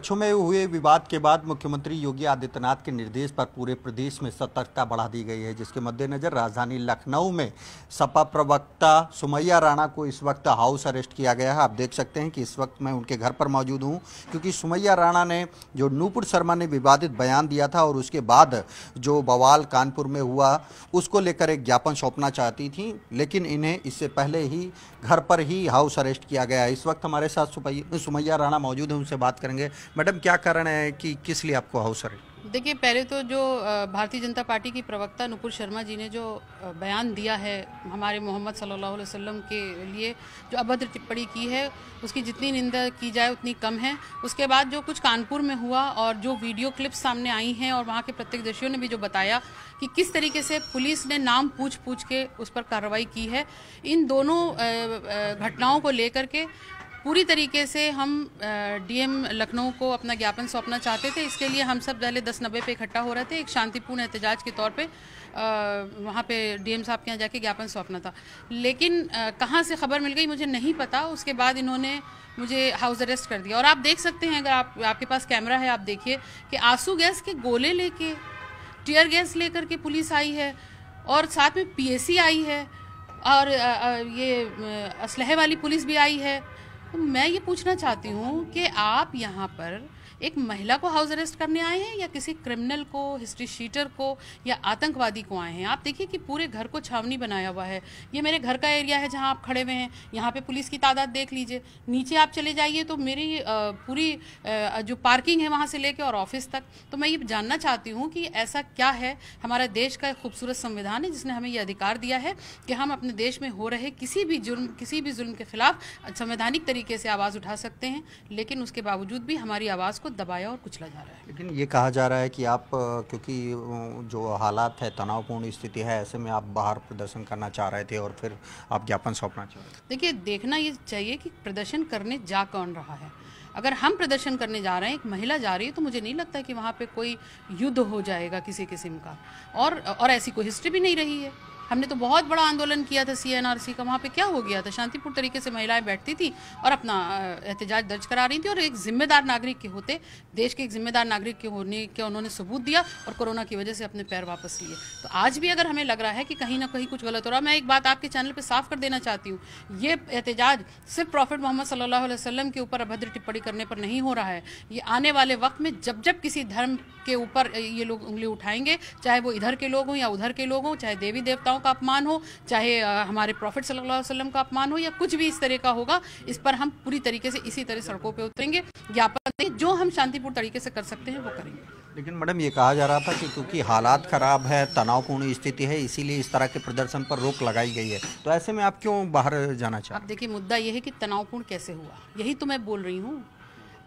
कक्षों में हुए विवाद के बाद मुख्यमंत्री योगी आदित्यनाथ के निर्देश पर पूरे प्रदेश में सतर्कता बढ़ा दी गई है, जिसके मद्देनजर राजधानी लखनऊ में सपा प्रवक्ता सुमैया राणा को इस वक्त हाउस अरेस्ट किया गया है। आप देख सकते हैं कि इस वक्त मैं उनके घर पर मौजूद हूं, क्योंकि सुमैया राणा ने जो नूपुर शर्मा ने विवादित बयान दिया था और उसके बाद जो बवाल कानपुर में हुआ उसको लेकर एक ज्ञापन सौंपना चाहती थी, लेकिन इन्हें इससे पहले ही घर पर ही हाउस अरेस्ट किया गया है। इस वक्त हमारे साथ सुमैया राणा मौजूद है, उनसे बात करेंगे। मैडम, क्या कारण है कि किस लिए आपको हाउस अरेस्ट? देखिए, पहले तो जो भारतीय जनता पार्टी की प्रवक्ता नूपुर शर्मा जी ने जो बयान दिया है हमारे मोहम्मद सल्लल्लाहु अलैहि वसल्लम के लिए, जो अभद्र टिप्पणी की है, उसकी जितनी निंदा की जाए उतनी कम है। उसके बाद जो कुछ कानपुर में हुआ और जो वीडियो क्लिप्स सामने आई हैं और वहाँ के प्रत्यक्षदर्शियों ने भी जो बताया कि किस तरीके से पुलिस ने नाम पूछ पूछ के उस पर कार्रवाई की है, इन दोनों घटनाओं को लेकर के पूरी तरीके से हम डीएम लखनऊ को अपना ज्ञापन सौंपना चाहते थे। इसके लिए हम सब पहले 10-90 पे इकट्ठा हो रहे थे, एक शांतिपूर्ण एहतजाज के तौर पे वहाँ पे डीएम साहब के यहाँ जाके ज्ञापन सौंपना था। लेकिन कहाँ से खबर मिल गई मुझे नहीं पता। उसके बाद इन्होंने मुझे हाउस अरेस्ट कर दिया। और आप देख सकते हैं, अगर आपके पास कैमरा है, आप देखिए कि आंसू गैस के गोले लेके, टीयर गैस लेकर के पुलिस आई है और साथ में पीएसी आई है और ये असलहे वाली पुलिस भी आई है। तो मैं ये पूछना चाहती हूँ कि आप यहाँ पर एक महिला को हाउस अरेस्ट करने आए हैं या किसी क्रिमिनल को, हिस्ट्री शीटर को या आतंकवादी को आए हैं? आप देखिए कि पूरे घर को छावनी बनाया हुआ है। ये मेरे घर का एरिया है जहाँ आप खड़े हुए हैं। यहाँ पे पुलिस की तादाद देख लीजिए। नीचे आप चले जाइए तो मेरी पूरी जो पार्किंग है वहाँ से लेके और ऑफिस तक। तो मैं ये जानना चाहती हूँ कि ऐसा क्या है? हमारा देश का एक खूबसूरत संविधान है जिसने हमें ये अधिकार दिया है कि हम अपने देश में हो रहे किसी भी जुर्म के खिलाफ संवैधानिक तरीके से आवाज़ उठा सकते हैं, लेकिन उसके बावजूद भी हमारी आवाज़ को दबाया और कुचला जा रहा है। लेकिन ये कहा जा रहा है कि आप, क्योंकि जो हालात है, तनावपूर्ण स्थिति है, ऐसे में आप बाहर प्रदर्शन करना चाह रहे थे और फिर आप ज्ञापन सौंपना चाह रहे थे। देखिए, देखना ये चाहिए कि प्रदर्शन करने जा कौन रहा है। अगर हम प्रदर्शन करने जा रहे हैं, एक महिला जा रही है, तो मुझे नहीं लगता कि वहाँ पे कोई युद्ध हो जाएगा किसी किस्म का। और ऐसी कोई हिस्ट्री भी नहीं रही है। हमने तो बहुत बड़ा आंदोलन किया था सीएनआरसी का। वहाँ पे क्या हो गया था? शांतिपूर्ण तरीके से महिलाएं बैठती थी और अपना एहतजाज दर्ज करा रही थी और एक जिम्मेदार नागरिक के होते, देश के एक जिम्मेदार नागरिक के होने के उन्होंने सबूत दिया और कोरोना की वजह से अपने पैर वापस लिए। तो आज भी अगर हमें लग रहा है कि कहीं ना कहीं कुछ गलत हो रहा है, मैं एक बात आपके चैनल पर साफ कर देना चाहती हूँ, ये एहतजाज सिर्फ प्रॉफिट मोहम्मद सल्लल्लाहु अलैहि वसल्लम के ऊपर अभद्र टिप्पणी करने पर नहीं हो रहा है। ये आने वाले वक्त में जब जब किसी धर्म के ऊपर ये लोग उंगली उठाएंगे, चाहे वो इधर के लोग हों या उधर के लोग हों, चाहे देवी देवताओं का अपमान हो, चाहे हमारे प्रॉफिट सल्लल्लाहु अलैहि वसल्लम का अपमान हो, या कुछ भी इस तरह का होगा, इस पर हम पूरी तरीके से इसी तरह सड़कों पे उतरेंगे, ज्ञापन दें, जो हम शांतिपूर्ण तरीके से कर सकते हैं वो करेंगे। लेकिन मैडम, ये कहा जा रहा था कि क्योंकि हालात खराब है, तनावपूर्ण स्थिति है, इसीलिए इस तरह के प्रदर्शन पर रोक लगाई गई है। तो ऐसे में आप क्यों बाहर जाना चाहते हैं? अब देखिए, मुद्दा यह है कि तनावपूर्ण कैसे हुआ, यही तो मैं बोल रही हूँ।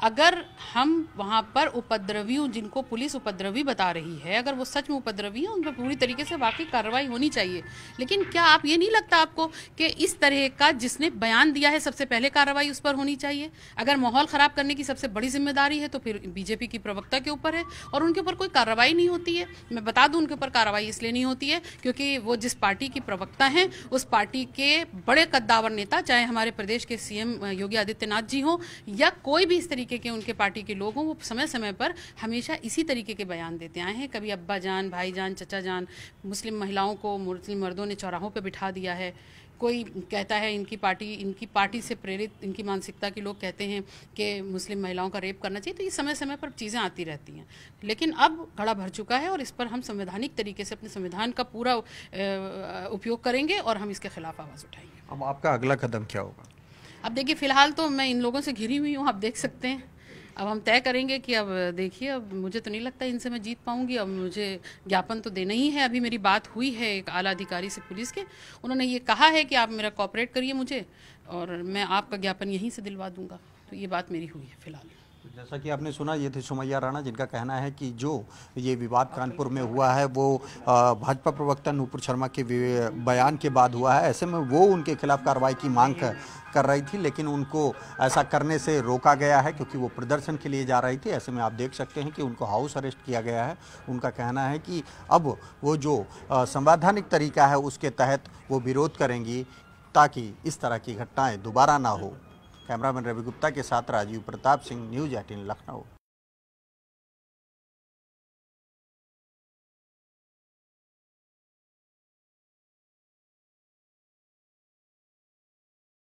अगर हम वहाँ पर उपद्रवियों, जिनको पुलिस उपद्रवी बता रही है, अगर वो सच में उपद्रवी हैं, उन पर पूरी तरीके से वाकई कार्रवाई होनी चाहिए। लेकिन क्या आप ये नहीं लगता आपको कि इस तरह का जिसने बयान दिया है सबसे पहले कार्रवाई उस पर होनी चाहिए? अगर माहौल ख़राब करने की सबसे बड़ी जिम्मेदारी है तो फिर बीजेपी की प्रवक्ता के ऊपर है और उनके ऊपर कोई कार्रवाई नहीं होती है। मैं बता दूँ, उनके ऊपर कार्रवाई इसलिए नहीं होती है क्योंकि वो जिस पार्टी की प्रवक्ता हैं, उस पार्टी के बड़े कद्दावर नेता, चाहे हमारे प्रदेश के सीएम योगी आदित्यनाथ जी हों या कोई भी इस के उनके पार्टी के लोग हों, वो समय समय पर हमेशा इसी तरीके के बयान देते आए हैं। कभी अब्बा जान, भाई जान, चचा जान, मुस्लिम महिलाओं को मुस्लिम मर्दों ने चौराहों पे बिठा दिया है। कोई कहता है इनकी पार्टी से प्रेरित, इनकी मानसिकता के लोग कहते हैं कि मुस्लिम महिलाओं का रेप करना चाहिए। तो ये समय समय पर चीज़ें आती रहती हैं, लेकिन अब घड़ा भर चुका है और इस पर हम संवैधानिक तरीके से अपने संविधान का पूरा उपयोग करेंगे और हम इसके खिलाफ आवाज़ उठाएंगे। अब आपका अगला कदम क्या होगा? अब देखिए, फिलहाल तो मैं इन लोगों से घिरी हुई हूँ, आप देख सकते हैं। अब हम तय करेंगे कि अब देखिए, अब मुझे तो नहीं लगता इनसे मैं जीत पाऊंगी। अब मुझे ज्ञापन तो देना ही है। अभी मेरी बात हुई है एक आला अधिकारी से पुलिस के, उन्होंने ये कहा है कि आप मेरा कोऑपरेट करिए मुझे और मैं आपका ज्ञापन यहीं से दिलवा दूंगा। तो ये बात मेरी हुई है फिलहाल। जैसा कि आपने सुना, ये थी सुमैया राणा, जिनका कहना है कि जो ये विवाद कानपुर में हुआ है वो भाजपा प्रवक्ता नूपुर शर्मा के बयान के बाद हुआ है। ऐसे में वो उनके खिलाफ कार्रवाई की मांग कर रही थी, लेकिन उनको ऐसा करने से रोका गया है क्योंकि वो प्रदर्शन के लिए जा रही थी। ऐसे में आप देख सकते हैं कि उनको हाउस अरेस्ट किया गया है। उनका कहना है कि अब वो जो संवैधानिक तरीका है उसके तहत वो विरोध करेंगी ताकि इस तरह की घटनाएँ दोबारा ना हो। कैमरामैन रवि गुप्ता के साथ राजीव प्रताप सिंह, न्यूज़ 18 लखनऊ।